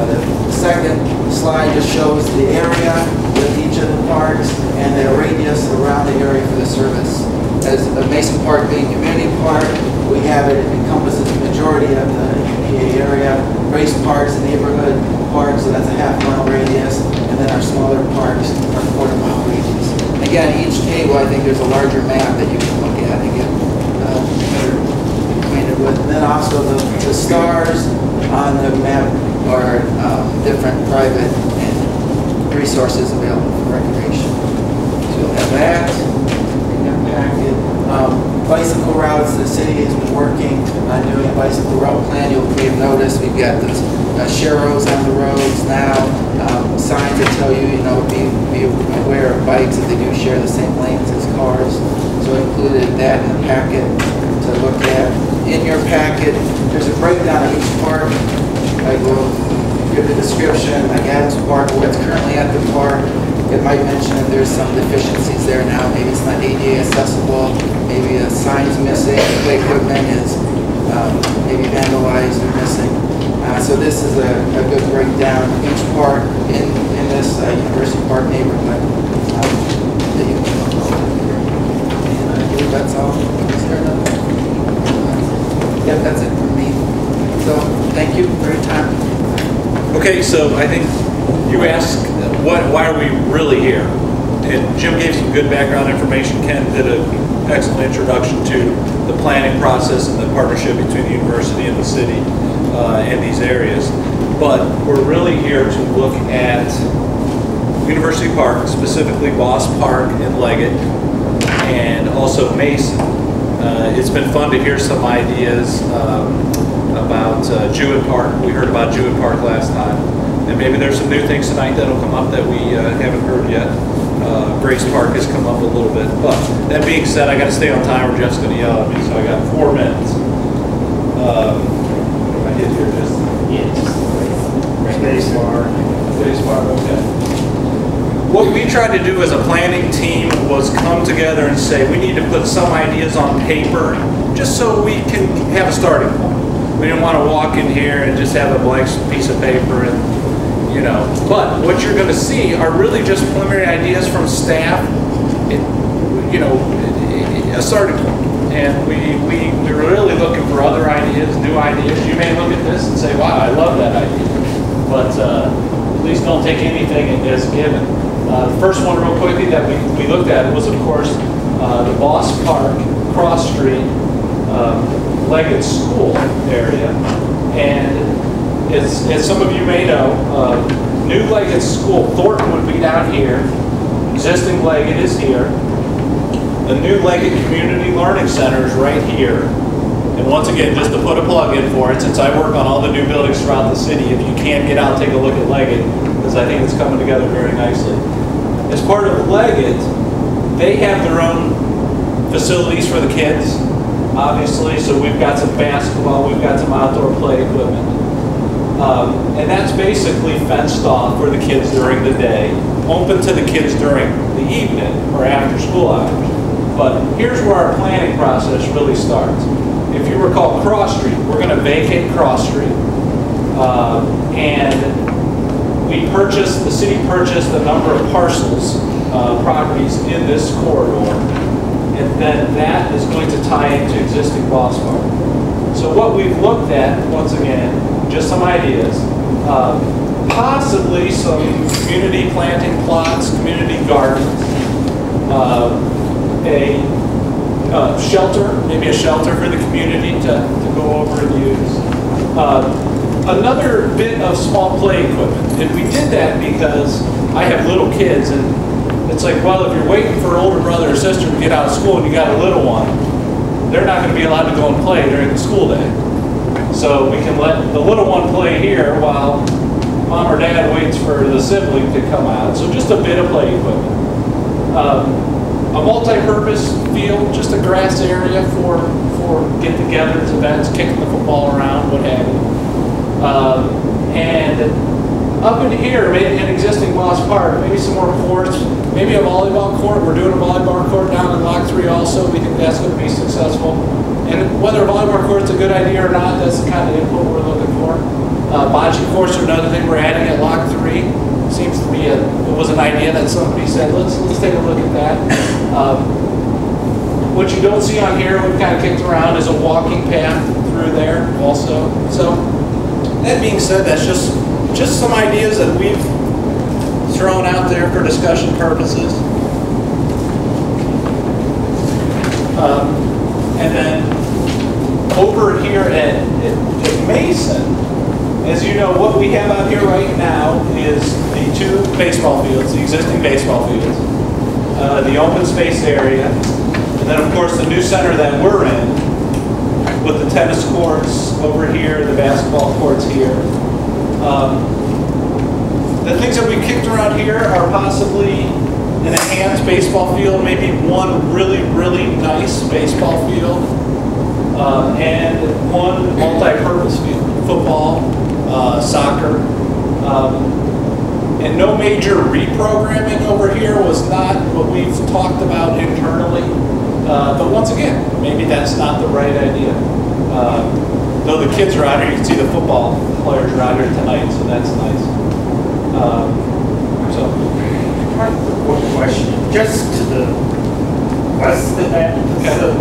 The second slide just shows the area with each of the parks and their radius around the area for the service. As Mason Park being community park, we have it encompasses the majority of the UPA area. Grace Park's a neighborhood park, so that's a half-mile radius, and then our smaller parks are quarter-mile radius. Again, each table, I think there's a larger map that you can look at and get better acquainted with. And then also the stars on the map are different private and resources available for recreation. So you'll have that in your packet. Bicycle routes, the city has been working on doing a bicycle route plan. You may have noticed we've got those sharrows on the roads now, signs that tell you, be aware of bikes if they do share the same lanes as cars. So I included that in the packet to look at. In your packet, there's a breakdown of each park. I will give the description, like Adams Park, what's currently at the park. It might mention that there's some deficiencies there now. Maybe it's not ADA accessible. Maybe a sign's missing. Play equipment is maybe vandalized or missing. So this is a good breakdown of each park in this University Park neighborhood. That you can look over here. And I believe that's all. Is there another? Yep, that's it for me. So thank you for your time. Okay, so I think you asked, why are we really here? And Jim gave some good background information. Ken did an excellent introduction to the planning process and the partnership between the university and the city in these areas. But we're really here to look at University Park, specifically Boss Park and Leggett, and also Mason. It's been fun to hear some ideas about Jewett Park. We heard about Jewett Park last time. And maybe there's some new things tonight that'll come up that we haven't heard yet. Grace Park has come up a little bit. But that being said, I got to stay on time or Jeff's going to yell at me, so I got 4 minutes. I hit here just... Space bar. Space bar, okay. What we tried to do as a planning team was come together and say we need to put some ideas on paper just so we can have a starting point. We didn't want to walk in here and just have a blank piece of paper and but what you're going to see are really just preliminary ideas from staff, a starting point. And we're really looking for other ideas, new ideas. You may look at this and say, wow, I love that idea. But please don't take anything as given. The first one real quickly that we looked at was, of course, the Boss Park, Cross Street, Leggett School area. And as some of you may know, new Leggett School, Thornton would be down here. Existing Leggett is here. The new Leggett Community Learning Center is right here. And once again, just to put a plug in for it, since I work on all the new buildings throughout the city, if you can't get out, take a look at Leggett, because I think it's coming together very nicely. As part of Leggett, they have their own facilities for the kids, obviously. So we've got some basketball, we've got some outdoor play equipment. And that's basically fenced off for the kids during the day, open to the kids during the evening or after school hours. But here's where our planning process really starts. If you recall Cross Street, we're going to vacate Cross Street. And the city purchased a number of parcels, properties in this corridor. And then that is going to tie into existing Boss Park. So what we've looked at, once again, just some ideas, possibly some community planting plots, community gardens, a shelter, maybe a shelter for the community to go over and use. Another bit of small play equipment. And we did that because I have little kids, and it's like, well, if you're waiting for an older brother or sister to get out of school and you got a little one, they're not going to be allowed to go and play during the school day. So we can let the little one play here while mom or dad waits for the sibling to come out. So just a bit of play equipment. A multi-purpose field, just a grass area for get-togethers, events, kicking the football around, what have you. And up in here, maybe an existing Boss Park, maybe some more courts, maybe a volleyball court. We're doing a volleyball court down in Lock 3 also. We think that's going to be successful. And whether a volleyball court's a good idea or not, that's the kind of input we're looking for. Bocce courts are another thing we're adding at Lock 3. Seems to be it was an idea that somebody said, let's take a look at that. What you don't see on here, we've kind of kicked around, is a walking path through there also. So that being said, that's just some ideas that we've thrown out there for discussion purposes. And then over here at Mason, as you know, what we have out here right now is the 2 baseball fields, the existing baseball fields, the open space area, and then of course the new center that we're in with the tennis courts over here, the basketball courts here. The things that we kicked around here are possibly an enhanced baseball field, maybe one really, really nice baseball field, and one multi-purpose field, football, soccer, and no major reprogramming over here was not what we've talked about internally. But once again, maybe that's not the right idea. Though the kids are out here, you can see the football players are out here tonight, so that's nice. One question, just to the west of that. Okay. So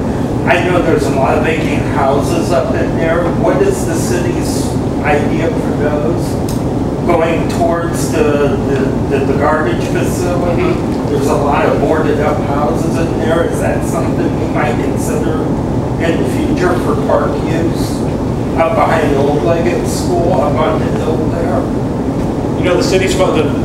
I know there's a lot of vacant houses up in there. What is the city's idea for those? Going towards the garbage facility, there's a lot of boarded up houses in there. Is that something we might consider in the future for park use? Up behind the old Leggett School, up on the hill there? You know, the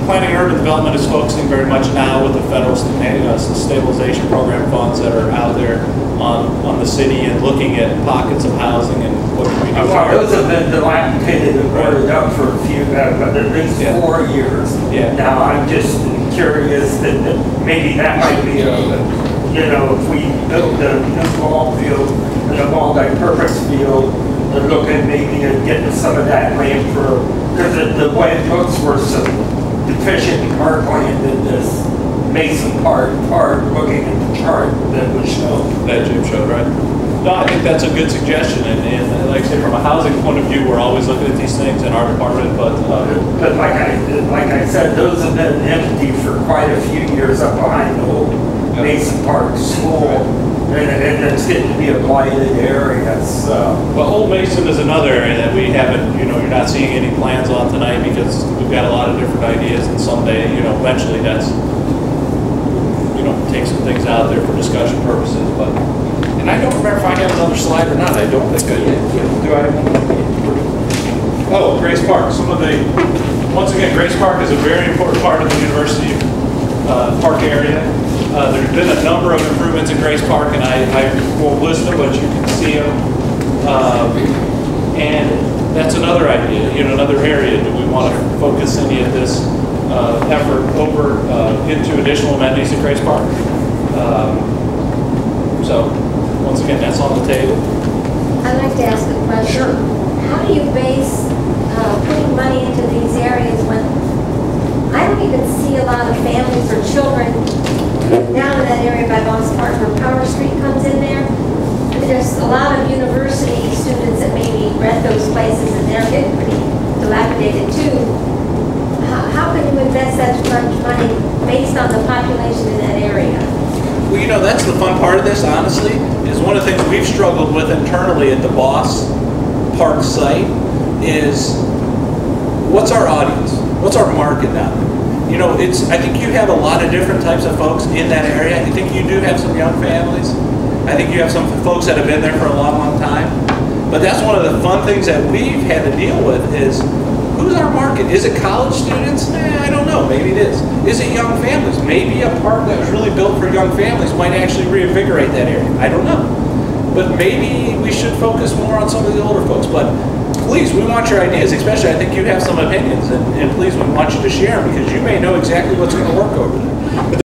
planning and urban development is focusing very much now with the federal stabilization program funds that are out there on the city and looking at pockets of housing and what can we do. Those have been dilapidated and boarded up for a few, but at least 4 years. Yeah. Now I'm just curious that maybe that might be if we build a new ball field and a multi-purpose field, and look at maybe getting some of that land for, because the way it looks, we're some deficient parkland in this Mason Park, looking at the chart that was shown. That Jim showed, right? No, I think that's a good suggestion, and like I say, from a housing point of view, we're always looking at these things in our department, but like I said, those have been empty for quite a few years up behind the old Mason Park School. And it's getting to be a blighted area, so. Well, Old Mason is another area that we haven't, you're not seeing any plans on tonight because we've got a lot of different ideas, and someday, eventually that's, take some things out there for discussion purposes, but, and I don't remember if I have another slide or not. I don't think I do. Do I? Oh, Grace Park. Once again, Grace Park is a very important part of the university park area. There's been a number of improvements in Grace Park, and I won't list them, but you can see them. And that's another idea, another area. Do we want to focus any of this effort over into additional amenities at Grace Park? So, once again, that's on the table. I'd like to ask a question. Sure. How do you base putting money into these areas when I don't even see a lot of families or children down in that area by Boss Park where Power Street comes in there? There's a lot of university students that maybe rent those places and they're getting pretty dilapidated too. How can you invest that much money based on the population in that area? Well, that's the fun part of this, honestly, is one of the things we've struggled with internally at the Boss Park site is what's our audience? What's our market now? I think you have a lot of different types of folks in that area. I think you do have some young families. I think you have some folks that have been there for a long, long time. But that's one of the fun things that we've had to deal with is, who's our market? Is it college students? I don't know. Maybe it is. Is it young families? Maybe a park that was really built for young families might actually reinvigorate that area. I don't know. But maybe we should focus more on some of the older folks. But please, we want your ideas, especially I think you have some opinions, and please, we want you to share them because you may know exactly what's going to work over there. But